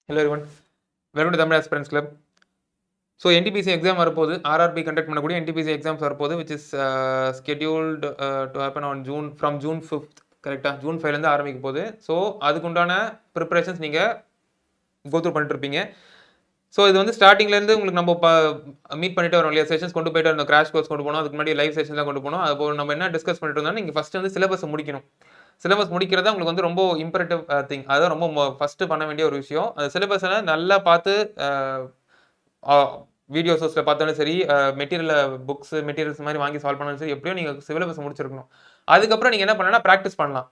Hello everyone, welcome to Tamil Aspirants Club. So NTPC exam வரப்போகுது, RRB conduct பண்ணக்கூடிய NTPC exams வரப்போகுது, which is scheduled to happen on from June 5th, கரெக்டா? June 5லேருந்து ஆரம்பிக்க போகுது. So அதுக்குண்டான preparations நீங்கள் go through பண்ணிட்டு இருப்பீங்க. ஸோ இது வந்து ஸ்டார்டிங்லேருந்து உங்களுக்கு நம்ம மீட் பண்ணிட்டு வரோம் இல்லையா, செஷன்ஸ் கொண்டு போயிட்டு இருந்தோம், கிராஷ் கோர்ஸ் கொண்டு போனோம், அதுக்கு முன்னாடி லைவ் செஷன்லாம் கொண்டு போனோம். அது நம்ம என்ன டிஸ்கஸ் பண்ணிட்டு இருந்தோம்னா, நீங்கள் ஃபஸ்ட்டு வந்து சிலபஸ் முடிக்கணும். சிலபஸ் முடிக்கிறதா உங்களுக்கு வந்து ரொம்ப இம்பரேட்டிவ் திங். அதான் ரொம்ப ஃபஸ்ட்டு பண்ண வேண்டிய ஒரு விஷயம். அந்த சிலபஸை நல்லா பார்த்து வீடியோஸில் பார்த்தாலும் சரி, மெட்டீரியல்ஸ் மாதிரி வாங்கி சால்வ் பண்ணாலும் சரி, எப்படியும் நீங்கள் சிலபஸ் முடிச்சிருக்கணும். அதுக்கப்புறம் நீங்கள் என்ன பண்ணலாம், ப்ராக்டிஸ் பண்ணலாம்.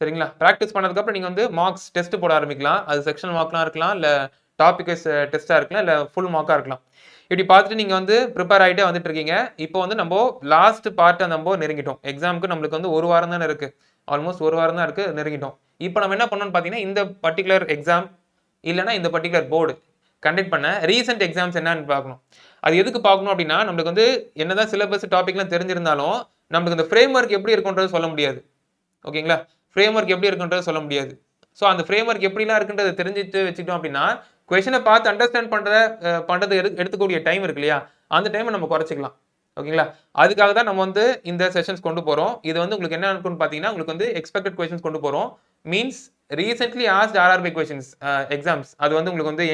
சரிங்களா? ப்ராக்டிஸ் பண்ணதுக்கப்புறம் நீங்கள் வந்து மார்க்ஸ் டெஸ்ட் போட ஆரம்பிக்கலாம். அது செக்ஷன் மார்க்லாம் இருக்கலாம், இல்லை டாபிக் வைஸ் டெஸ்ட்டாக இருக்கலாம், இல்லை ஃபுல் மார்க்காக இருக்கலாம். இப்படி பார்த்துட்டு நீங்கள் வந்து ப்ரிப்பேர் ஆகிட்டே வந்துட்டு இருக்கீங்க. இப்போ வந்து நம்ம லாஸ்ட் பார்ட்டை நம்ம நெருங்கிட்டோம். எக்ஸாமுக்கு நம்மளுக்கு வந்து ஒரு வாரம் தானே இருக்குது, ஆல்மோஸ்ட் ஒரு வாரம் தான் இருக்குது, நெருங்கிட்டோம். இப்போ நம்ம என்ன பண்ணணும்னு பார்த்தீங்கன்னா, இந்த பர்டிகுலர் எக்ஸாம் இல்லைனா இந்த பர்டிகுலர் போர்டு கண்டக்ட் பண்ண ரீசெண்ட் எக்ஸாம்ஸ் என்னன்னு பார்க்கணும். அது எதுக்கு பார்க்கணும் அப்படின்னா, நம்மளுக்கு வந்து என்னதான் சிலபஸ் டாபிக்லாம் தெரிஞ்சிருந்தாலும் நம்மளுக்கு இந்த ஃப்ரேம் ஒர்க் எப்படி இருக்குன்றது சொல்ல முடியாது. ஓகேங்களா? ஃப்ரேம் ஒர்க் எப்படி இருக்குன்றது சொல்ல முடியாது. ஸோ அந்த ஃப்ரேம் ஒர்க் எப்படிலாம் இருக்குன்றது தெரிஞ்சுட்டு வச்சுக்கிட்டோம் அப்படின்னா, கொஸ்டினை பார்த்து அண்டர்ஸ்டாண்ட் பண்ணுறது எடுத்துக்கூடிய டைம் இருக்கு இல்லையா, அந்த டைமை நம்ம குறைச்சிக்கலாம். ஓகேங்களா? அதுக்காக தான் நம்ம வந்து இந்த செஷன்ஸ் கொண்டு போகிறோம். இது வந்து உங்களுக்கு என்ன இருக்குன்னு பார்த்தீங்கன்னா, உங்களுக்கு வந்து எக்ஸ்பெக்டட் கொஸ்டின்ஸ் கொண்டு போகிறோம். Means recently asked RRB questions exams. அது வந்து உங்களுக்கு வந்து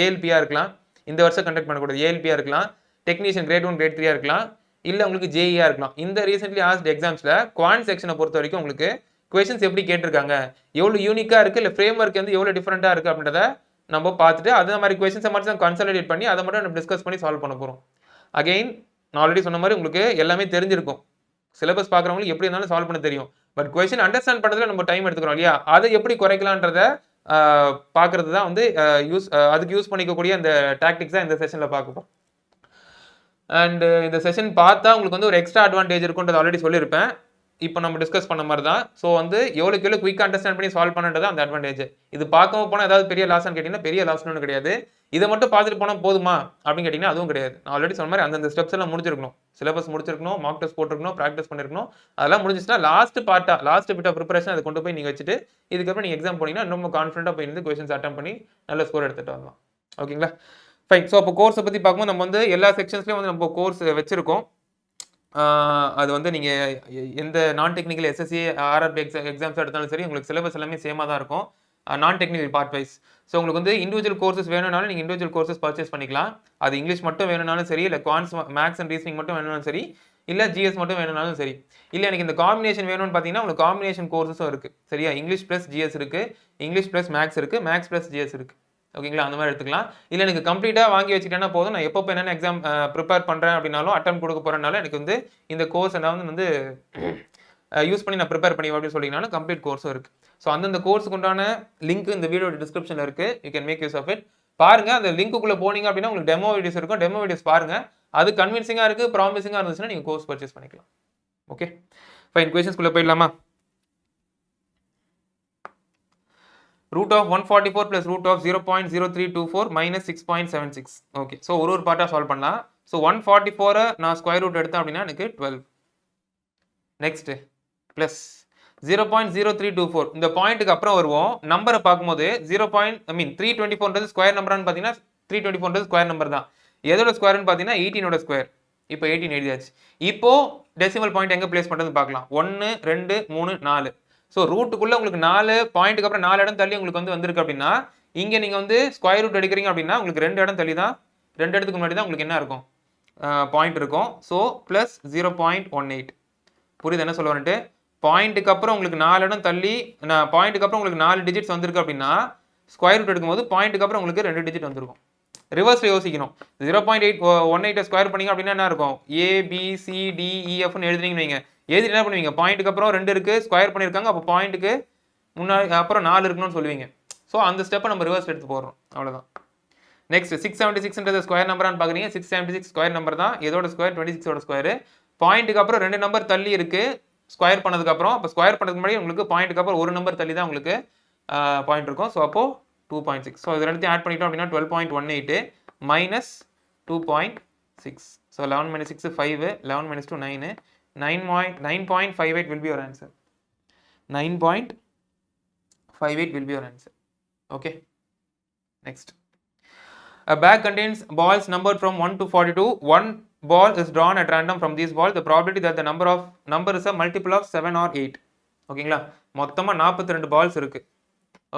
ALPயாக இருக்கலாம், இந்த வருஷம் கண்டக்ட் பண்ணக்கூடிய ALPயாக இருக்கலாம், டெக்னீஷியன் கிரேட் 1 கிரேட் 3 இருக்கலாம், இல்லை உங்களுக்கு JEஆ இருக்கலாம். இந்த ரீசென்ட்லி ஆஸ்ட் எக்ஸாம்ஸில் குவான்ட் செக்ஷனை பொறுத்த வரைக்கும் உங்களுக்கு கொஸ்டின்ஸ் எப்படி கேட்டிருக்காங்க, எவ்வளோ யூனிக்காக இருக்குது, இல்லை ஃப்ரேம் ஒர்க் வந்து எவ்வளோ டிஃப்ரெண்ட்டாக இருக்குது அப்படின்றத நம்ம பார்த்துட்டு அது மாதிரி கொஸ்டின்ஸை மட்டும் கன்சாலிடேட் பண்ணி அதை மட்டும் நம்ம டிஸ்கஸ் பண்ணி சால்வ் பண்ண போகிறோம். அகெயின் நான் ஆல்ரெடி சொன்ன மாதிரி உங்களுக்கு எல்லாமே தெரிஞ்சிருக்கும். சிலபஸ் பார்க்குறவங்களுக்கு எப்படி இருந்தாலும் சால்வ் பண்ண தெரியும். பட் கொஸ்டின் அண்டர்ஸ்டாண்ட் பண்ணுறதுல நம்ம டைம் எடுத்துக்கிறோம் இல்லையா, அதை எப்படி குறைக்கலான்றத பார்க்கறது தான் வந்து அதுக்கு யூஸ் பண்ணிக்கக்கூடிய அந்த டாக்டிக்ஸ் தான் இந்த செஷனில் பார்க்க. அண்ட் இந்த செஷன் பார்த்தா உங்களுக்கு வந்து ஒரு எக்ஸ்ட்ரா அட்வான்டேஜ் இருக்குன்றது ஆல்ரெடி சொல்லியிருப்பேன். இப்போ நம்ம டிஸ்கஸ் பண்ண மாதிரி தான். ஸோ வந்து எவ்வளோக்கு குயிக் அண்டர்ஸ்டாண்ட் பண்ணி சால்வ் பண்ணுறது அந்த அட்வான்டேஜ். இது பார்க்காம போனால் ஏதாவது பெரிய லாஸ்ன்னு கேட்டிங்கன்னா பெரிய லாஸ்னு கிடையாது. இதை மட்டும் பார்த்துட்டு போனால் போதுமா அப்படின்னு கேட்டிங்கன்னா அதுவும் கிடையாது. நான் ஆல்ரெடி சொன்ன மாதிரி அந்தந்த ஸ்டெப்ஸ் எல்லாம் முடிச்சிருக்கணும். சிலபஸ் முடிச்சிருக்கணும், மார்க் டெஸ்ட் போட்டிருக்கணும், ப்ராக்டிஸ் பண்ணிருக்கணும். அதெல்லாம் முடிஞ்சிச்சுன்னா லாஸ்ட் பிட் ஆஃப் ப்ரிப்பரேஷன் அதை கொண்டு போய் நீங்கள் வச்சுட்டு இதுக்கப்புறம் நீங்கள் எக்ஸாம் போனீங்கன்னா ரொம்ப கான்ஃபிடென்ட்டாக போய் இருந்து கொஸ்டின்ஸ் அட்டம் பண்ணி நல்ல ஸ்கோர் எடுத்துகிட்டு வரலாம். ஓகேங்களா? ஃபைன். ஸோ அப்போ கோர்ஸை பற்றி பார்க்கும்போது நம்ம வந்து எல்லா செக்ஷன்ஸ்லேயும் வந்து நம்ம கோர்ஸ் வச்சிருக்கோம். அது வந்து நீங்கள் எந்த நான் டெக்னிக்கல் SSC RRB எக்ஸாம்ஸ் எடுத்தாலும் சரி, உங்களுக்கு சிலபஸ் எல்லாமே சேமாக தான் இருக்கும், நான் டெக்னிக்கல் பார்ட் வைஸ். ஸோ உங்களுக்கு வந்து இண்டிவிஜுவல் கோர்சஸ் வேணும்னாலும் நீங்கள் இண்டிவிஜுவல் கோர்சஸ் பர்ச்சேஸ் பண்ணிக்கலாம். அது இங்கிலீஷ் மட்டும் வேணும்னாலும் சரி, இல்லை மேக்ஸ் அண்ட் ரீசனிங் மட்டும் வேணும்னாலும் சரி, இல்லை GS மட்டும் வேணும்னாலும் சரி, இல்லை எனக்கு இந்த காம்பினேஷன் வேணும்னு பார்த்தீங்கன்னா உங்களுக்கு காம்பினேஷன் கோர்ஸஸும் இருக்குது. சரியா? இங்கிலீஷ் ப்ளஸ் GS இருக்குது, இங்கிலீஷ் ப்ளஸ் மேக்ஸ் இருக்குது, மேக்ஸ் ப்ளஸ் GS இருக்குது. ஓகேங்களா? அந்த மாதிரி எடுத்துக்கலாம். இல்லை எனக்கு கம்ப்ளீட்டாக வாங்கி வச்சுக்கிட்டேன்னா போதும், நான் எப்போ என்னென்ன எக்ஸாம் ப்ரிப்பேர் பண்ணுறேன் அப்படின்னாலும் அட்டம் கொடுக்க போகிறனால எனக்கு வந்து இந்த கோர்ஸ் எல்லாம் வந்து யூஸ் பண்ணி நான் ப்ரிப்பேர் பண்ணி அப்படின்னு சொல்லிங்கனாலும் கம்ப்ளீட் கோர்ஸும் இருக்குது. ஸோ அந்தந்த கோர்ஸுக்கு உண்டான லிங்க் இந்த வீடியோ டிஸ்கிரிப்ஷனில் இருக்குது. You can make use of it. பாருங்கள், அந்த லிங்க்குள்ளே போனீங்க அப்படின்னா உங்களுக்கு டெமோ வீடியோஸ் இருக்கும். டெமோ வீடியோஸ் பாருங்கள். அது கன்வின்சிங்காக இருக்குது, ப்ராமிசிங்காக இருந்துச்சுன்னா நீங்கள் கோர்ஸ் பர்ச்சேஸ் பண்ணிக்கலாம். Okay fine. கொஸ்டின்ஸ்குள்ளே போயிடலாமா? root of 144 plus root of 0.0324 minus 6.76. Okay, so ஒரு பார்ட்டாக சால்வ் பண்ணலாம். ஸோ 144 நான் ஸ்கொயர் ரூட் எடுத்தேன் அப்படின்னா எனக்கு 12. நெக்ஸ்ட் ப்ளஸ் 0.0324 இந்த பாயிண்ட்டுக்கு அப்புறம் வருவோம். நம்பரை பார்க்கும்போது 324 ஸ்கொயர் நம்பரான்னு பார்த்தீங்கன்னா 324 ஸ்கொயர் நம்பர் தான். எதோட ஸ்கொயர்னு பார்த்தீங்கன்னா 18ஓட ஸ்கொயர். இப்போ 18 எழுதியாச்சு. இப்போ டெசிமல் பாயிண்ட் எங்கே பிளேஸ் பண்ணுறது பார்க்கலாம். 1 2 3 4. ஸோ ரூட்டுக்குள்ளே உங்களுக்கு 4 பாயிண்ட்டுக்கு அப்புறம் 4 இடம் தள்ளி உங்களுக்கு வந்து வந்திருக்கு அப்படின்னா, இங்கே நீங்கள் வந்து ஸ்கொயர் ரூட் எடுக்கிறீங்க அப்படின்னா உங்களுக்கு 2 இடம் தள்ளி தான், 2 இடத்துக்கு முன்னாடி தான் உங்களுக்கு என்ன இருக்கும், பாயிண்ட் இருக்கும். So plus 0.18. புரியுது என்ன சொல்ல வந்துட்டு? பாயிண்ட்டுக்கு அப்புறம் உங்களுக்கு 4 இடம் தள்ளி, பாயிண்ட்டுக்கு அப்புறம் உங்களுக்கு 4 டிஜிட்ஸ் வந்திருக்கு அப்படின்னா, ஸ்கொயர் ரூட் எடுக்கும்போது பாயிண்ட்டுக்கு அப்புறம் உங்களுக்கு 2 டிஜிட் வந்துருக்கும். ரிவர்ஸில் யோசிக்கணும். 0.18 ஸ்கொயர் பண்ணிங்க அப்படின்னா என்ன இருக்கும், ABCDEFன்னு எழுதுறீங்கன்னு வைங்க. எழுதி என்ன பண்ணுவீங்க, பாயிண்ட்டுக்கு அப்புறம் 2 இருக்குது, ஸ்கொயர் பண்ணியிருக்காங்க, அப்போ பாயிண்ட்டுக்கு முன்னாடி அப்புறம் 4 இருக்கணும்னு சொல்லுவீங்க. ஸோ அந்த ஸ்டெப்பை நம்ம ரிவர்ஸ் எடுத்து போடுறோம், அவ்வளோதான். நெக்ஸ்ட் 676 ஸ்கொயர் நம்பரான்னு பார்க்குறீங்க. 676 ஸ்கொயர் நம்பர் தான். எதோட ஸ்கொயர், 26ஓட ஸ்கொயர். பாயிண்ட்டுக்கு அப்புறம் 2 நம்பர் தள்ளி இருக்குது ஸ்கொயர் பண்ணதுக்கப்புறம். அப்போ ஸ்கொயர் பண்ணதுக்கு முன்னாடி உங்களுக்கு பாயிண்ட்டுக்கு அப்புறம் ஒரு நம்பர் தள்ளி தான் உங்களுக்கு பாயிண்ட் இருக்கும். ஸோ அப்போது 2.6. ஸோ இது ரெண்டுத்தையும் ஆட் பண்ணிட்டோம் அப்படின்னா 12.18 minus 2.6. So 11 minus 6 5, 11 minus 2 9. 9.58 will be your answer. 9.58 will be your answer. Okay. Next. A bag contains balls numbered from 1 to 42. One ball is drawn at random from these balls. The probability that the number is a multiple of 7 or 8. ஓகேங்களா, மொத்தமா 42 balls இருக்கு.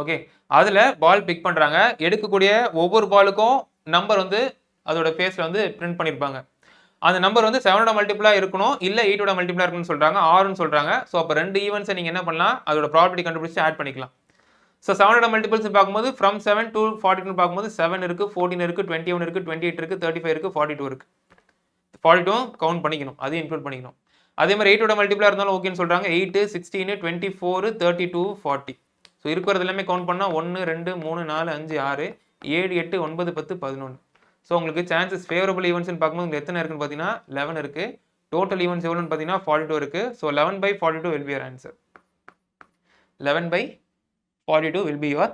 Okay, அதுல பால் big பண்றாங்க. எடுக்கக்கூடிய ஒவ்வொரு பாலுக்கும் number வந்து அதோட ஃபேஸ்ல வந்து பிரிண்ட் பண்ணிருப்பாங்க. அந்த நம்பர் வந்து 7ஓட மல்டிபிளா இருக்கணும், இல்ல 8ஓட மல்டிபிளா இருக்கணும்னு சொல்றாங்க, 6ன்னு சொல்றாங்க. ஸோ அப்போ ரெண்டு ஈவெண்ட்ஸை நீங்க என்ன பண்ணலாம், அதோட ப்ராபபிலிட்டி கண்டுபிடிச்சு ஆட் பண்ணிக்கலாம். ஸோ 7ஓட மல்டிபிள்ஸ் பார்க்கும்போது ஃப்ரம் 7 to 42 பார்க்கும்போது 7 இருக்கு, 14 இருக்கு, 21 இருக்கு, 28 இருக்கு, 35 இருக்கு, 42 இருக்கு. 42 கவுண்ட் பண்ணிக்கணும், அதையும் இன்க்ளூட் பண்ணிக்கணும். அதே மாதிரி 8ஓட மல்டிபிளா இருந்தாலும் ஓகேன்னு சொல்றாங்க. 8, 16, 24, 32, 40. ஸோ இருக்கிறது எல்லாமே கவுண்ட் பண்ணா 1, 2, 3, 4, 5, 6, 7, 8, 9, 10, 11. ஸோ உங்களுக்கு சான்சஸ் ஃபேவரபிள் ஈவெண்ட்ஸ்னு பார்க்கும்போது உங்களுக்கு எத்தனை இருக்குன்னு பார்த்தீங்கன்னா 11 இருக்கு. டோட்டல் ஈவெண்ட்ஸ் எவ்வளோன்னு பார்த்தீங்கன்னா 42 இருக்கு. So 11/42 will be your answer. 11/42 will be your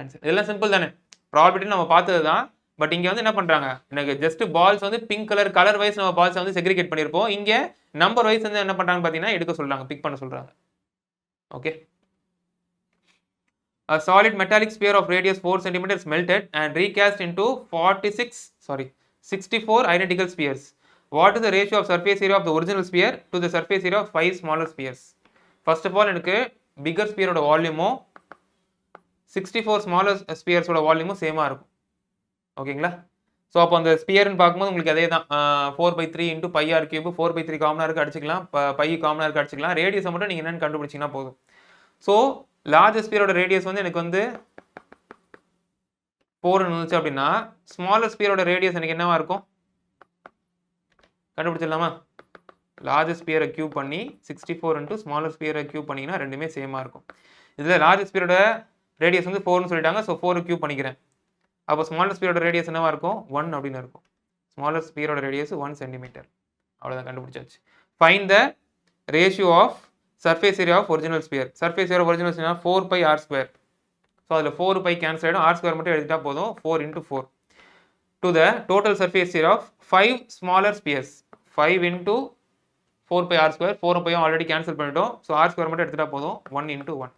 answer. இதெல்லாம் சிம்பிள் தானே, ப்ராபபிலிட்டி நம்ம பார்த்தது தான். பட் இங்க வந்து என்ன பண்றாங்க, எனக்கு ஜஸ்ட் பால்ஸ் வந்து பிங்க் கலர் வைஸ் நம்ம பால்ஸ் வந்து செக்ரிகேட் பண்ணிருப்போம். இங்க நம்பர் வைஸ் வந்து என்ன பண்றாங்க பார்த்தீங்கன்னா எடுக்க சொல்றாங்க, பிக் பண்ண சொல்றாங்க. Okay. A solid metallic sphere of radius 4 cm is melted and recast into 64 identical spheres. What is the ratio of surface area of the original sphere to the surface area of 5 smaller spheres? First of all, எனக்கு bigger sphere ஓட வால்யூமும் 64 smaller spheres ஓட வால்யூமும் சேமா இருக்கும். ஓகேங்களா? So அப்போ அந்த ஸ்பியர்னு பார்க்கும்போது உங்களுக்கு அதே தான், 4/3 × πr cube, 4/3 காமனாக இருக்கு அடிச்சுக்கலாம், பை காமனாக இருக்கு அடிச்சுக்கலாம். ரேடியஸை மட்டும் நீங்கள் என்னென்னு கண்டுபிடிச்சிங்கன்னா போதும். ஸோ லார்ஜ் ஸ்பியரோட ரேடியஸ் வந்து எனக்கு வந்து 4 இருந்துச்சு அப்படின்னா ஸ்மாலர் ஸ்பியரோட ரேடியஸ் எனக்கு என்னவா இருக்கும் கண்டுபிடிச்சிடலாமா? லார்ஜ் ஸ்பியரை கியூப் பண்ணி 64 × ஸ்மாலர் ஸ்பியரை கியூப் பண்ணிங்கன்னா ரெண்டுமே சேமாக இருக்கும். இதில் லார்ஜ் ஸ்பியரோட ரேடியஸ் வந்து 4ன்னு சொல்லிட்டாங்க. ஸோ 4 கியூப் பண்ணிக்கிறேன். அப்போ ஸ்மாலர் ஸ்பியரோட ரேடியஸ் என்னவா இருக்கும்? 1 அப்படின்னு இருக்கும். ஸ்மாலர் ஸ்பியரோட ரேடியஸ் 1 சென்டிமீட்டர். அவ்வளோதான், கண்டுபிடிச்சாச்சு. Find the ratio of surface area of original sphere. Surface area of original sphere 4πr². So அதில் 4π கேன்சல் ஆகிடும், r² மட்டும் எழுதிட்டா போதும். 4 × 4 to the total surface area of 5 smaller spheres. 5 × 4πr². 4π already cancel பண்ணிட்டோம். So r² மட்டும் எடுத்துட்டா போதும். 1 × 1.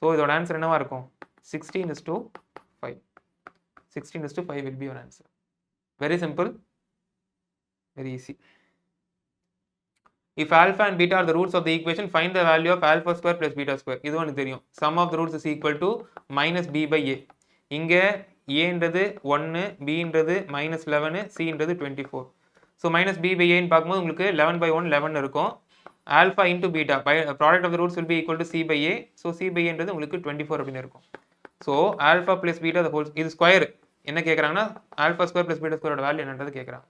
So இதோட answer என்னவா இருக்கும்? 16:5. 16:5 will be your answer. Very simple, very easy. If alpha and beta are the roots of the equation, find the value of alpha square plus beta square. இது ஒன்று தெரியும். Sum of the roots is equal to -b/a. இங்க a-ன்றது 1, b-ன்றது -11, c-ன்றது 24. So -b/a ன்னு பார்க்கும்போது உங்களுக்கு 11/1 11 இருக்கும். alpha into beta, product of the roots will be equal to c/a. So c/a-ன்றது உங்களுக்கு 24 அப்படின்னு இருக்கும். So alpha plus beta the whole, இது ஸ்கொயர் என்ன கேட்குறாங்கன்னா alpha square plus beta square value என்னன்றது கேட்குறாங்க.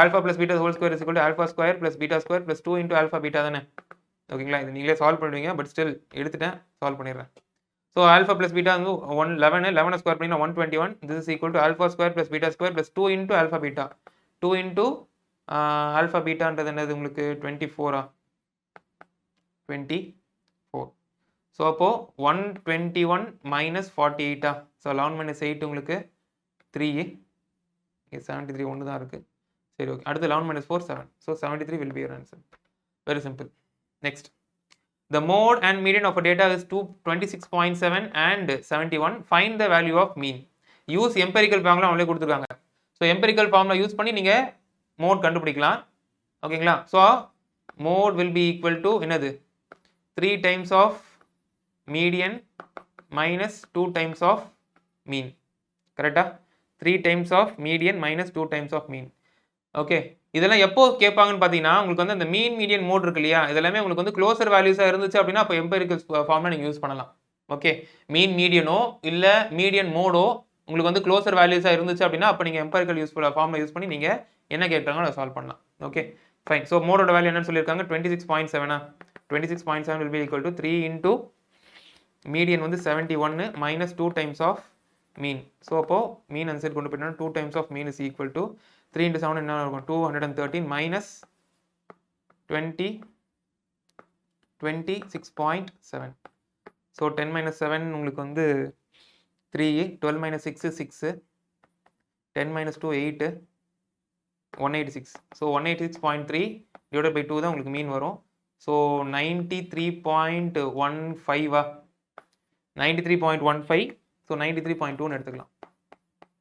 alpha plus beta whole square is equal to alpha square plus beta square plus 2 × alpha beta தானே. ஓகேங்களா, இது நீங்களே சால்வ் பண்ணுவீங்க, பட் ஸ்டில் எடுத்துட்டேன், சால்வ் பண்ணிடுறேன். ஸோ alpha plus beta வந்து 11 ஸ்கொயர் பண்ணினா 121. this is equal to alpha square plus beta square plus 2 × alpha beta. 2 × alpha betaன்றது என்னது உங்களுக்கு 24. 24. ஸோ அப்போ 121 - 48. ஸோ 11 - 8 உங்களுக்கு 3. 73 ஒன்று தான் இருக்குது. சரி, ஓகே. அடுத்து 11 - 4 7. So 73 will be your answer. Very simple. Next. The mode and median of a data is 26.7 and 71. Find the value of mean. Use empirical formula அவங்களே கொடுத்துருக்காங்க. ஸோ empirical formula யூஸ் பண்ணி நீங்கள் மோட் கண்டுபிடிக்கலாம். ஓகேங்களா. So mode will be equal to என்னது 3 times of median minus 2 times of mean. கரெக்டா? 3 times of median minus 2 times of mean. Okay, இதெல்லாம் எப்போ கேட்பாங்கன்னு பார்த்தீங்கன்னா உங்களுக்கு வந்து அந்த மீன் மீடியன் மோட் இருக்கு இல்லையா, இதெல்லாமே உங்களுக்கு வந்து க்ளோசர் வேல்யூஸாக இருந்துச்சு அப்படின்னா அப்போ எம்பெரிக்கல் ஃபார்ம்ல நீங்கள் யூஸ் பண்ணலாம். ஓகே, மீன் மீடியனோ இல்லை மீடியன் மோடோ உங்களுக்கு வந்து க்ளோசர் வேல்யூஸாக இருந்துச்சு அப்படின்னா அப்போ நீங்கள் எம்பெரிக்கல் ஃபார்ம்ல யூஸ் பண்ணி நீங்கள் என்ன கேட்குறாங்களோ அதை சால்வ் பண்ணலாம். Okay fine. ஸோ மோடோட வேல்யூ என்னன்னு சொல்லியிருக்காங்க 26.7. 26.7 will be equal to 3 × median வந்து 71 minus 2 times of mean. So அப்போ மீன் அந்த சைடு கொண்டு போயிட்டோம்னா 2 times of mean is equal to 3 × 7 என்ன இருக்கும் 213 minus 26.7. ஸோ 10 - 7 உங்களுக்கு வந்து 3, 12 - 6 6, 10 - 2 8, 186. ஸோ 186.3 divided by 2 தான் உங்களுக்கு மீன் வரும். ஸோ 93.15. 93.15. ஸோ 93.2ன்னு எடுத்துக்கலாம்.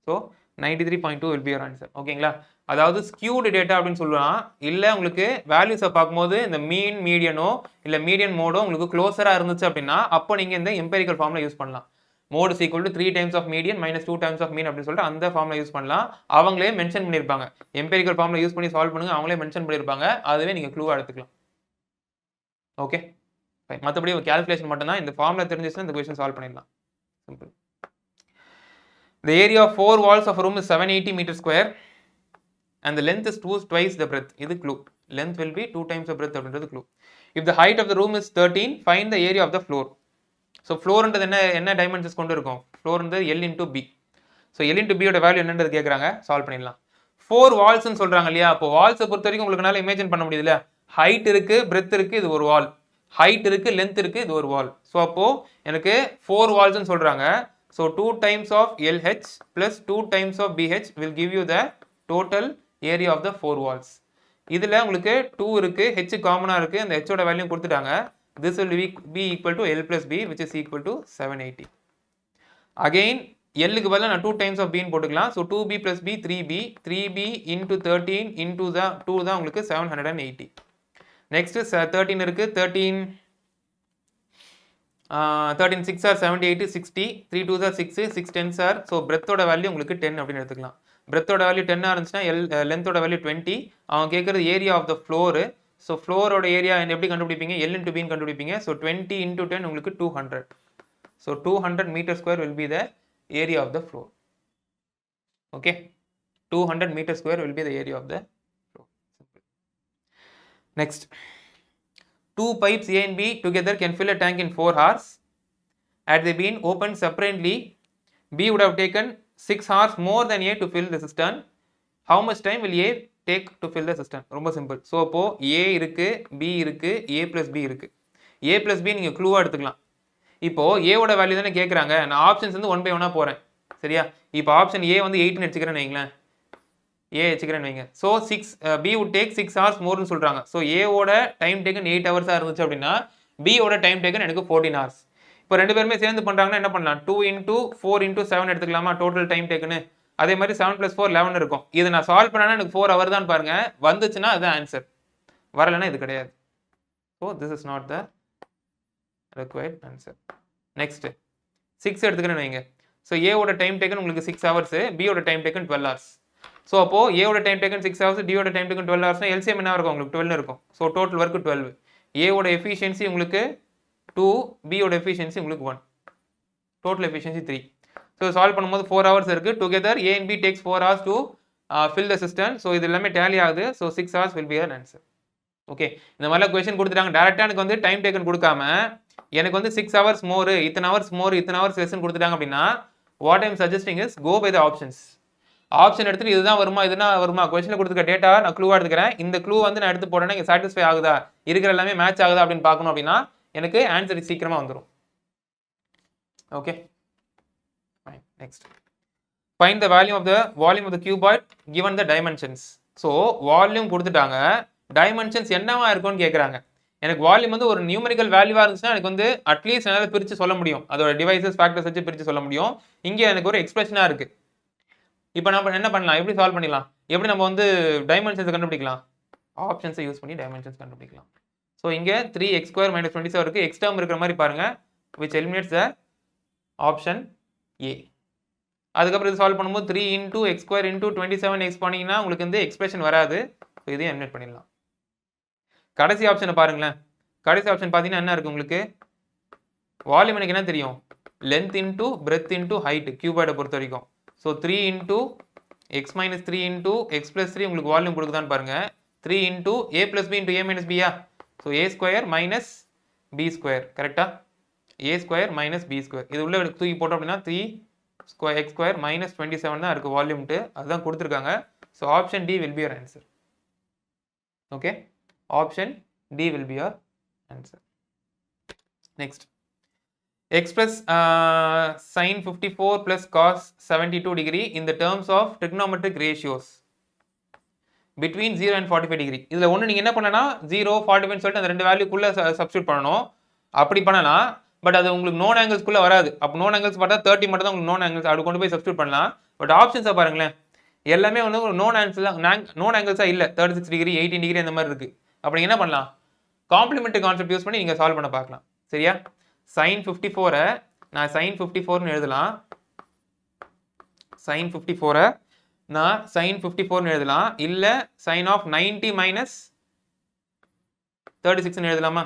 So 93.2 will be your answer. ஓகேங்களா? அதாவது ஸ்கியூடு டேட்டா அப்படின்னு சொல்லலாம். இல்லை உங்களுக்கு வேல்யூஸை பார்க்கும்போது இந்த மீன் மீடியனோ இல்லை மீடியன் மோடோ உங்களுக்கு க்ளோஸராக இருந்துச்சு அப்படின்னா அப்போ நீங்கள் இந்த எம்பெரிக்கல் ஃபார்மில் யூஸ் பண்ணலாம். Mode is equal to 3 times of median minus 2 times of mean அப்படின்னு சொல்லிட்டு அந்த ஃபார்ம்ல யூஸ் பண்ணலாம். அவங்களே மென்ஷன் பண்ணியிருப்பாங்க. எம்பெரிக்கல் ஃபார்ம்ல யூஸ் பண்ணி சால்வ் பண்ணுங்க, அவங்களே மென்ஷன் பண்ணியிருப்பாங்க. அதுவே நீங்கள் க்ளூவாக எடுத்துக்கலாம். ஓகே, மற்றபடி ஒரு கேல்குலேஷன் மட்டும்தான். இந்த ஃபார்ம்ல தெரிஞ்சிச்சுன்னா இந்த கொஸ்டின் சால்வ் பண்ணிடலாம். Simple. The area of 4 walls of a room is 780 meters square and the length is twice the breadth. இது clue. Length will be 2 times the breadth அப்படின்றது clue. If the height of the room is 13, find the area of the floor. So floor ன்றது என்ன dimensions கொண்டு இருக்கும்? Floor ன்றது L into B. So L into B ஓட value என்னன்றது கேக்குறாங்க, solve பண்ணிடலாம். 4 walls ன்னு சொல்றாங்க இல்லையா? அப்போ வால்ஸை பொறுத்த வரைக்கும் உங்களுக்குனால இமேஜின் பண்ண முடியுதுல, ஹைட் இருக்கு, பிரெத் இருக்கு, இது ஒரு வால். ஹைட் இருக்கு, லென்த் இருக்கு, இது ஒரு வால். ஸோ அப்போ எனக்கு 4 walls ன்னு சொல்றாங்க. So 2 times of LH plus 2 times of BH will give you the total area of the 4 walls. இதில் உங்களுக்கு 2 இருக்கு, H காமனாக இருக்கு, அந்த H ஓட வேல்யூ கொடுத்துட்டாங்க. This will be equal to L plus B which is equal to 780. Again Lக்கு பதிலாக நான் 2 times of B ன்னு போட்டுக்கலாம். So 2B plus B 3B, 3B into 13 into the 2 தான் உங்களுக்கு 780. Next 13 இருக்கு, 13 6 are 78 60, 3 2s are 6, 6 10s are, so breadth ஓட value உங்களுக்கு 10 அப்படின்னு எடுத்துக்கலாம். breadth ஓட வேல்யூ 10 இருந்துச்சுன்னா length ஓட வேல்யூ 20. அவங்க கேட்குறது area of the floor. So ஃப்ளோரோட ஏரியா எப்படி கண்டுபிடிப்பீங்க? L into B கண்டுபிடிப்பீங்க. ஸோ 20 into 10 உங்களுக்கு 200. So 200 meter square will be the area of the floor. Okay, 200 meter square will be the area of the floor. Next, 2 pipes A and B together can fill a tank in 4 hours. Had they been opened separately, B would have taken 6 hours more than A to fill the cistern. How much time will A take to fill the cistern? ரொம்ப simple. So அப்போ A இருக்கு, B இருக்கு, A plus B இருக்கு. A plus B நீங்கள் க்ளூவாக எடுத்துக்கலாம். இப்போ A ஓட value தானே கேட்குறாங்க. நான் ஆப்ஷன்ஸ் வந்து 1 by 1 போகிறேன். சரியா? இப்போ ஆப்ஷன் A வந்து 8ன்னு வச்சுக்கிறேன்னு வைங்களேன். A வச்சுக்கிறேன்னு வைங்க. So 6 B would take 6 hours மோர்னு சொல்கிறாங்க. ஸோ A ஓட டைம் டேக்கன் 8 ஹவர்ஸாக இருந்துச்சு அப்படின்னா B ஓட டைம் டேக்கன் எனக்கு 14 hours. இப்போ ரெண்டு பேருமே சேர்ந்து பண்ணுறாங்கன்னா என்ன பண்ணலாம்? 2 into 4 into 7 எடுத்துக்கலாமா டோட்டல் டைம் டேக்குன்னு? அதே மாதிரி 7 plus 4 11 இருக்கும். இதை நான் சால்வ் பண்ணனா எனக்கு 4 hour தான் பாருங்க. வந்துச்சுன்னா அது ஆன்சர், வரலைன்னா இது கிடையாது. So this is not the required answer. Next 6 எடுத்துக்கிறேன்னு வைங்க. ஸோ A ஓட டைம் டேக்கன் உங்களுக்கு 6 hours, B ஓட டைம் டேக்கன் 12 hours. ஸோ அப்போ A ஓட டைம் டேக்கன் 6 hours, D ஓட டைம் டேக்கன் 12 hours, LCM என்ன இருக்கும் உங்களுக்கு? 12 இருக்கும். So total work 12. A ஓட எஃபிஷியன்சி உங்களுக்கு 2, B ஓட எஃபிஷியன்சி உங்களுக்கு 1, டோட்டல் எஃபிஷியன்சி 3. ஸோ சால்வ் பண்ணும்போது 4 hours இருக்கு. Together A and B takes 4 hours to fill the cistern. So இது எல்லாமே டேலி ஆகுது. So 6 hours will be an answer. Okay, இந்த மாதிரிலாம் கொஸ்டின் கொடுத்துட்டாங்க. டேரெக்டாக எனக்கு வந்து டைம் டேக்கன் கொடுக்காம எனக்கு வந்து 6 hours மோர், இத்தனை ஹவர்ஸ் மோர், இத்தனை ஹவர்ஸ் லெசன் கொடுத்துட்டாங்க அப்படின்னா what I'm suggesting is go by the options. Option எடுத்துட்டு இதுதான் வருமா, இதுதான் வருமா, கொஸ்டின்ல கொடுத்துருக்க டேட்டா நான் க்ளூவா எடுத்துக்கிறேன். இந்த க்ளூ வந்து நான் எடுத்து போட்டேன்னா இங்கே சாட்டிஸ்ஃபை ஆகுதா, இருக்கிற எல்லாமே மேட்ச் ஆகுதா அப்படின்னு பார்க்கணும் அப்படின்னா எனக்கு ஆன்சர் சீக்கிரமா வந்துடும். Okay, next find the volume of the cuboid given the dimensions. So volume கொடுத்துட்டாங்க, டைமென்ஷன்ஸ் என்னவா இருக்கும்னு கேட்குறாங்க. எனக்கு வால்யூம் வந்து ஒரு நியூமரிக்கல் வேல்யூவா இருந்துச்சுன்னா எனக்கு வந்து அட்லீஸ்ட் என்னால் பிரித்து சொல்ல முடியும், அதோட டிவைசஸ் ஃபேக்டர்ஸ் வச்சு பிரித்து சொல்ல முடியும். இங்கே எனக்கு ஒரு எக்ஸ்பிரஷனா இருக்கு. இப்போ நம்ம என்ன பண்ணலாம், எப்படி சால்வ் பண்ணிடலாம், எப்படி நம்ம வந்து டைமென்ஷன்ஸை கண்டுபிடிக்கலாம்? ஆப்ஷன்ஸை யூஸ் பண்ணி டைமென்ஷன்ஸ் கண்டுபிடிக்கலாம். ஸோ இங்கே 3x square minus 27 இருக்கு. எக்ஸ் டேர்ம் இருக்கிற மாதிரி பாருங்க, which eliminates the option A. அதுக்கப்புறம் இது சால்வ் பண்ணும்போது 3 into x square into 27x பண்ணீங்கன்னா உங்களுக்கு வந்து எக்ஸ்பிரஷன் வராது. ஸோ இதையும் எலிமினேட் பண்ணிடலாம். கடைசி ஆப்ஷனை பாருங்களேன். கடைசி ஆப்ஷன் பார்த்தீங்கன்னா என்ன இருக்கு உங்களுக்கு? வால்யூம் எனக்கு என்ன தெரியும்? Length into breadth into height, கியூபாய்டை பொறுத்த வரைக்கும். So 3 into x minus 3 into x plus 3 உங்களுக்கு வால்யூம் கொடுக்குதான்னு பாருங்க. 3 into a plus b into a minus b yeah? So a square minus b square, கரெக்டா? a square minus b square இது உள்ள தூக்கி போட்டோம் அப்படின்னா 3 x square minus 27 தான் இருக்கு வால்யூம்ட்டு, அதுதான் கொடுத்துருக்காங்க. So option D will be your answer. Okay, option D will be your answer. Next, express sin 54 plus cos 72 degree in the terms of trigonometric ratios between 0 and 45 degree. இதில் ஒன்று நீங்கள் என்ன பண்ணனா 0 45 சொல்லிட்டு அந்த ரெண்டு வேல்யூக்குள்ளே சப்ஸ்டியூட் பண்ணணும். அப்படி பண்ணனா பட் அது உங்களுக்கு நோன் ஆங்கிள்ஸ்குள்ளே வராது. அப்போ நோன் ஆங்கிள்ஸ் பார்த்தா 30 மட்டும் தான் உங்களுக்கு நோன் ஆங்கிள்ஸ், அப்படி கொண்டு போய் சப்ஸ்டியூட் பண்ணலாம். பட் ஆப்ஷன்ஸை பாருங்களேன், எல்லாமே வந்து நோன் ஆங்கிள்ஸ் தான், நோன் ஆங்கிள்ஸாக இல்லை. 36 டிகிரி 18 டிகிரி அந்த மாதிரி இருக்குது. அப்போ நீங்கள் என்ன பண்ணலாம், காம்ப்ளிமெண்ட்ரி கான்செப்ட் யூஸ் பண்ணி நீங்கள் சால்வ் பண்ண பார்க்கலாம். சரியா? sin 54 நான் sin 54ன்னு எழுதலாம். sin 54 நான் sin 54ன்னு எழுதலாம். இல்லை sin of 90 minus 36ன்னு எழுதலாமா?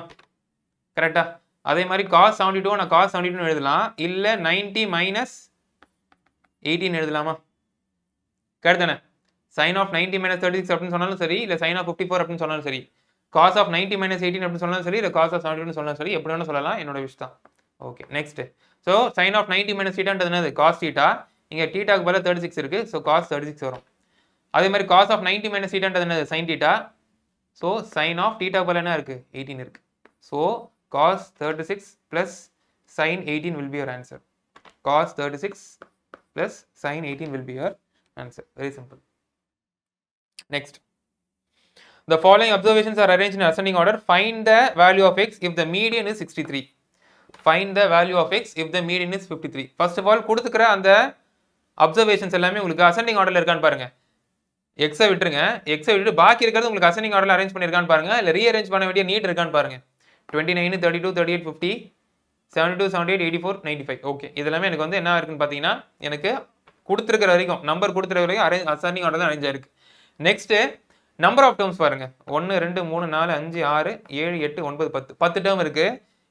கரெக்டா? அதே மாதிரி cos 72 நான் cos 72ன்னு எழுதலாம். இல்லை 90 minus 18 எழுதலாமா? கரெக்ட் தானே? sin of 90 minus 36 அப்படின்னு சொன்னாலும் சரி, இல்லை sin of 54 அப்படின்னு சொன்னாலும் சரி, cos of 90 minus 18 அப்படின்னு சொன்னாலும் சரி, இல்லை cos of 72 சொன்னாலும் சரி, எப்படி வேணும் சொல்லலாம், என்னோட விஷயம் தான். Okay, next. So sin of 90 minus θன்றது என்னது? cos θ. இங்கே θக்கு பதிலா 36 இருக்கு, ஸோ cos 36 வரும். அதே மாதிரி cos of 90 minus θன்றது என்னது? sin θ. ஸோ sin of θக்கு பதிலா என்ன இருக்கு? 18 இருக்கு. So cos 36 plus sin 18 will be your answer. Cos 36 plus sin 18 will be your answer. Very simple. Next. The following observations are arranged in ascending order. Find the value of x if the median is 63. Find the value of x if the median is 53. First of all, கொடுத்துக்கிற அந்த observations எல்லாமே உங்களுக்கு ascending orderல இருக்கான்னு பாருங்க. x-ஐ விட்டுருங்க. x-ஐ விட்டுட்டு பாக்கி இருக்கிறது உங்களுக்கு ascending orderல அரேஞ்ச் பண்ணியிருக்கான்னு பாருங்க. இல்லை ரீஅரேஞ்ச் பண்ண வேண்டிய நீட் இருக்கான்னு பாருங்க. 29, 32, 38, 50, 72, 78, 84, 95. ஓகே, இதெல்லாமே எனக்கு வந்து என்ன இருக்குன்னு பார்த்தீங்கன்னா, எனக்கு கொடுத்துருக்கிற வரைக்கும், நம்பர் கொடுத்துருக்கிற வரைக்கும் அசெண்டிங் ஆர்டர் தான் அரேஞ்ச் ஆயிருக்கு. நெக்ஸ்ட் நம்பர் ஆஃப் டேர்ம்ஸ் பாருங்க. 1 2 3 4 5 6 7 8 9 10 டேர்ம் இருக்கு.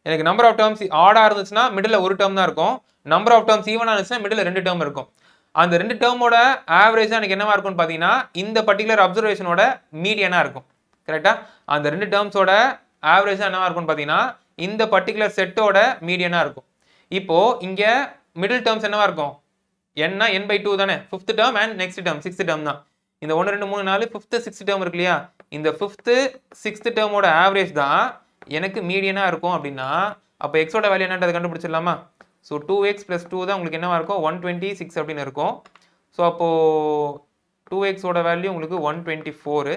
எனக்கு நம்பர் ஆஃப் டேர்ம்ஸ் ஆடா இருந்துச்சுன்னா மிடில் ஒரு டேர்ம் தான் இருக்கும். நம்பர் ஆஃப் டேர்ம்ஸ் ஈவனா இருந்துச்சுன்னா மிடில் 2 டேர்ம் இருக்கும். அந்த 2 டேர்மோட ஆவரேஜா எனக்கு என்னவா இருக்கும்னு பார்த்தீங்கன்னா, இந்த பர்டிகுலர் அப்சர்வேஷனோட மீடியனா இருக்கும். கரெக்டா? அந்த 2 டேர்ம்ஸோட ஆவரேஜா என்னவா இருக்கும்னு பார்த்தீங்கன்னா, இந்த பர்டிகுலர் செட்டோட மீடியனா இருக்கும். இப்போ இங்க மிடில் டேர்ம்ஸ் என்னவா இருக்கும்? n by 2 தானே, 5th term and next term 6th term தான். இந்த 1 2 3 4 5th 6th டேர்ம் இருக்கு இல்லையா, இந்த 5th 6th டேர்மோட ஆவரேஜ் தான் எனக்கு மீடியனா இருக்கும். அப்படின்னா அப்போ எக்ஸோட வேல்யூ என்னன்றதை கண்டுபிடிச்சிடலாமா? ஸோ 2x + 2 தான் உங்களுக்கு என்னவா இருக்கும்? 126 அப்படின்னு இருக்கும். ஸோ அப்போ 2xோட வேல்யூ உங்களுக்கு 124.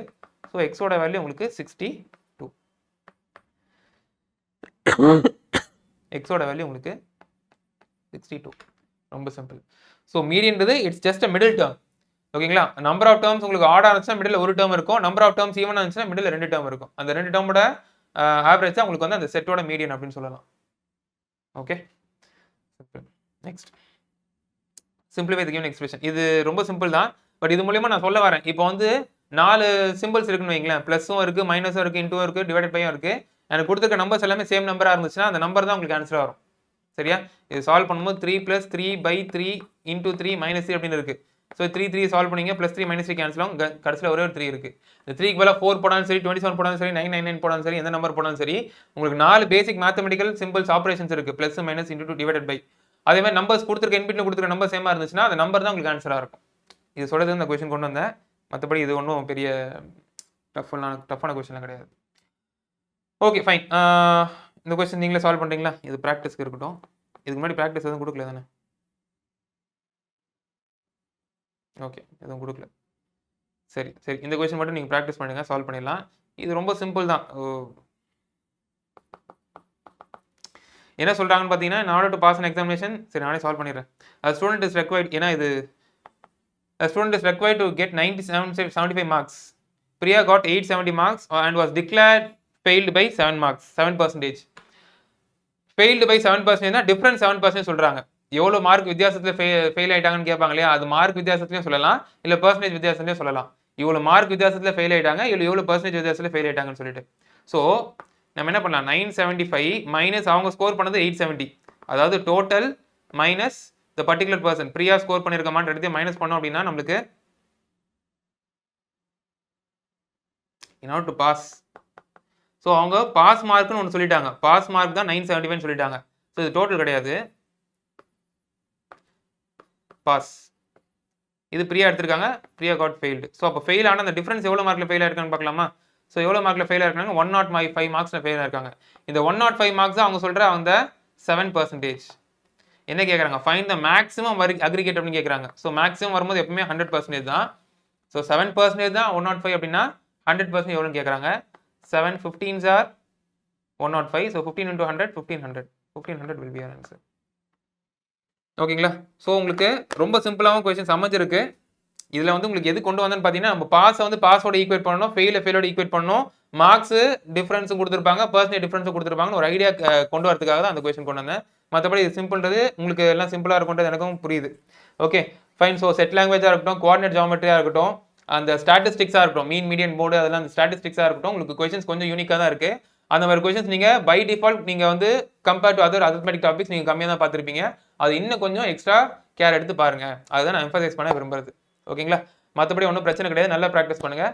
ஸோ எக்ஸோட வேல்யூ உங்களுக்கு 62. எக்ஸோட வேல்யூ உங்களுக்கு 62. ரொம்ப சிம்பிள். ஸோ மீடியன்றது it's just a middle term. ஓகேங்களா? நம்பர் ஆஃப் டேர்ம்ஸ் உங்களுக்கு ஆடா இருந்துச்சுன்னா மிடில் ஒரு டேர்ம் இருக்கும். நம்பர் ஆஃப் டேர்ம்ஸ் ஈவனா இருந்துச்சுன்னா மிடில் 2 டேர்ம் இருக்கும். அந்த 2 டேர்மோட ஆவரேஜ் தான் உங்களுக்கு வந்து அந்த செட்டோட மீடியன் அப்படின்னு சொல்லலாம். ஓகே, நெக்ஸ்ட் சிம்பிளிஃபை தி கிவன் எக்ஸ்பிரஷன். இது ரொம்ப சிம்பிள் தான், பட் இது மூலமா நான் சொல்ல வரேன். இப்போ வந்து 4 சிம்பிள்ஸ் இருக்குன்னு வைங்களேன். ப்ளஸும் இருக்கு, மைனஸும் இருக்கு, இன்டூ இருக்கு, டிவைடட் பையும் இருக்கு. எனக்கு கொடுத்துருக்க நம்பர்ஸ் எல்லாமே சேம் நம்பரா இருந்துச்சுன்னா அந்த நம்பர் தான் உங்களுக்கு ஆன்சர் வரும். சரியா? இது சால்வ் பண்ணும்போது 3 + 3/3 × 3 - 3 அப்படின்னு இருக்கு. ஸோ 3 சால்வ் பண்ணீங்க, +3 - 3 கேன்சல் ஆகும். கடைசியில் ஒரே ஒரு 3 இருக்கு. இந்த 3க்கு பதிலாக 4 போடாலும் சரி, 27 போடாலும் சரி, 999 போடாலும் சரி, எந்த நம்பர் போடாலும் சரி, உங்களுக்கு 4 பேசிக் மேத்தமெட்டிக்கல் சிம்பிள்ஸ் ஆப்ரேஷன்ஸ் இருக்கு. Plus minus into divided by. அதே மாதிரி நம்பர்ஸ் கொடுத்துருக்க இன்பிட்ல கொடுத்துருக்க நம்பர் சேமா இருந்துச்சுன்னா அந்த நம்பர் தான் உங்களுக்கு ஆன்சராக இருக்கும். இது சொல்றது இந்த கொஸ்டின் கொண்டு வந்தேன். மற்றபடி இது ஒன்றும் பெரிய டஃப்பான கொஸ்டின்லாம் கிடையாது. Okay, fine. இந்த கொஸ்டின் நீங்களே சால்வ் பண்ணுறீங்களா? இது ப்ராக்டிஸ்க்கு இருக்கட்டும். இதுக்கு முன்னாடி ப்ராக்டிஸ் எதுவும் கொடுக்கல தானே? ஓகே, எதுவும் கொடுக்கல. சரி சரி, இந்த கொஸ்டின் மட்டும் நீங்கள் ப்ராக்டிஸ் பண்ணுங்க, சால்வ் பண்ணிடலாம். இது ரொம்ப சிம்பிள் தான். என்ன சொல்கிறாங்கன்னு பார்த்தீங்கன்னா, in order to pass an examination, சரி நானே சால்வ் பண்ணிடுறேன். A student is required, ஏன்னா இது a student is required to get 75 marks. Priya got 870 marks and was declared failed by 7 marks, 7%. failed by 7% னா டிஃபரன்ஸ் 7% சொல்றாங்க. எவ்வளவு மார்க் வித்தியாசத்துல ஃபெயில் ஆயிட்டாங்கன்னு கேட்பாங்க இல்லையா? அது மார்க் வித்தியாசத்துலயும் சொல்லலாம், இல்ல பெர்சன்டேஜ் வித்தியாசத்துலயும் சொல்லலாம். இவ்வளவு மார்க் வித்தியாசத்துல ஃபெயில் ஆயிட்டாங்க, இல்ல எவ்வளவு பெர்சன்டேஜ் வித்தியாசத்துல ஃபெயில் ஆயிட்டாங்கன்னு சொல்லிட்டு. ஸோ நம்ம என்ன பண்ணலாம்? 975 மைனஸ் அவங்க ஸ்கோர் பண்ணது 870, அதாவது total minus the particular person. Priya score பண்ணிருக்கமான்னு எடுத்து மைனஸ் பண்ணோம் அப்படின்னா நம்மளுக்கு in order to pass. So அவங்க பாஸ் மார்க்னு ஒன்று சொல்லிட்டாங்க. பாஸ் மார்க் தான் 975 சொல்லிட்டாங்க. ஸோ இது டோட்டல் கிடையாது, பாஸ். இது பிரியா எடுத்திருக்காங்க, பிரியா காட் ஃபெயில்டு. ஸோ அப்போ ஃபெயில் ஆன அந்த டிஃபரன்ஸ் எவ்வளோ மார்க்கில் ஃபெயில் ஆயிருக்கான்னு பார்க்கலாமா? ஸோ எவ்வளோ மார்க்கில் ஃபெயில் ஆயிருக்காங்க? 105 மார்க்ஸில் ஃபெயில் ஆயிருக்காங்க. இந்த 105 மார்க்ஸ் தான் அவங்க சொல்கிற அந்த 7%. என்ன கேட்குறாங்க? ஃபைண்ட் த மேக்ஸிமம் அக்ரிகேட் அப்படின்னு கேட்குறாங்க. ஸோ மேக்ஸிமம் வரும்போது எப்பவுமே 100% தான். ஸோ 7% தான் 105 அப்படின்னா 100% எவ்வளோன்னு கேட்குறாங்க. 7 15s are 105. So 15 × 100 1500. 1500 will be your answer. ஓகேங்களா? ஸோ உங்களுக்கு ரொம்ப சிம்பிளாவும் கொஸ்டின்ஸ் அமைஞ்சிருக்கு. இதுல வந்து உங்களுக்கு எது கொண்டு வந்தேன்னு பார்த்தீங்கன்னா, நம்ம பாஸ வந்து பாஸோட ஈக்குவேட் பண்ணணும். ஃபெயிலோட ஈக்குவேட் பண்ணணும். மார்க்ஸ் டிஃபரன்ஸும் குடுத்திருப்பாங்க. பெர்சன்டேஜ் டிஃபரன்ஸும் குடுத்திருப்பாங்கன்னு ஒரு ஐடியா கொண்டு வரதுக்காக தான் அந்த கொஸ்டின் கொண்டு வந்தேன். மத்தபடி இது சிம்பிள்ன்றது உங்களுக்கு எல்லாம் சிம்பிளா இருக்கும்ன்றது எனக்கும் புரியுது. ஓகே. ஃபைன். ஸோ செட் லாங்குவேஜா இருக்கட்டும், கோஆர்டினேட் ஜியோமெட்ரியா இருக்கட்டும், அந்த ஸ்டாட்டிஸ்டிக்ஸா இருக்கட்டும், மீன், மீடியன், மோடு அதெல்லாம் அந்த ஸ்டாட்டிஸ்டிக்ஸா இருக்கட்டும், உங்களுக்கு கொஸ்டின்ஸ் கொஞ்சம் யூனிக்கா தான் இருக்கு. அந்த மாதிரி கொஸ்டின்ஸ் நீங்க பை டிஃபால்ட் நீங்க வந்து compare to other arithmetic topics நீங்க கம்மியா தான் பார்த்திருப்பீங்க. அது இன்னும் கொஞ்சம் எக்ஸ்ட்ரா கேர் எடுத்து பாருங்க. அதுதான் நான் எம்பசைஸ் பண்ண விரும்புறது. ஓகேங்களா? மத்தபடி ஒன்றும் பிரச்சனை கிடையாது. நல்லா பிராக்டிஸ் பண்ணுங்க.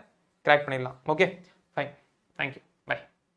கிராக் பண்ணிடலாம். ஓகே. ஃபைன். Thank you.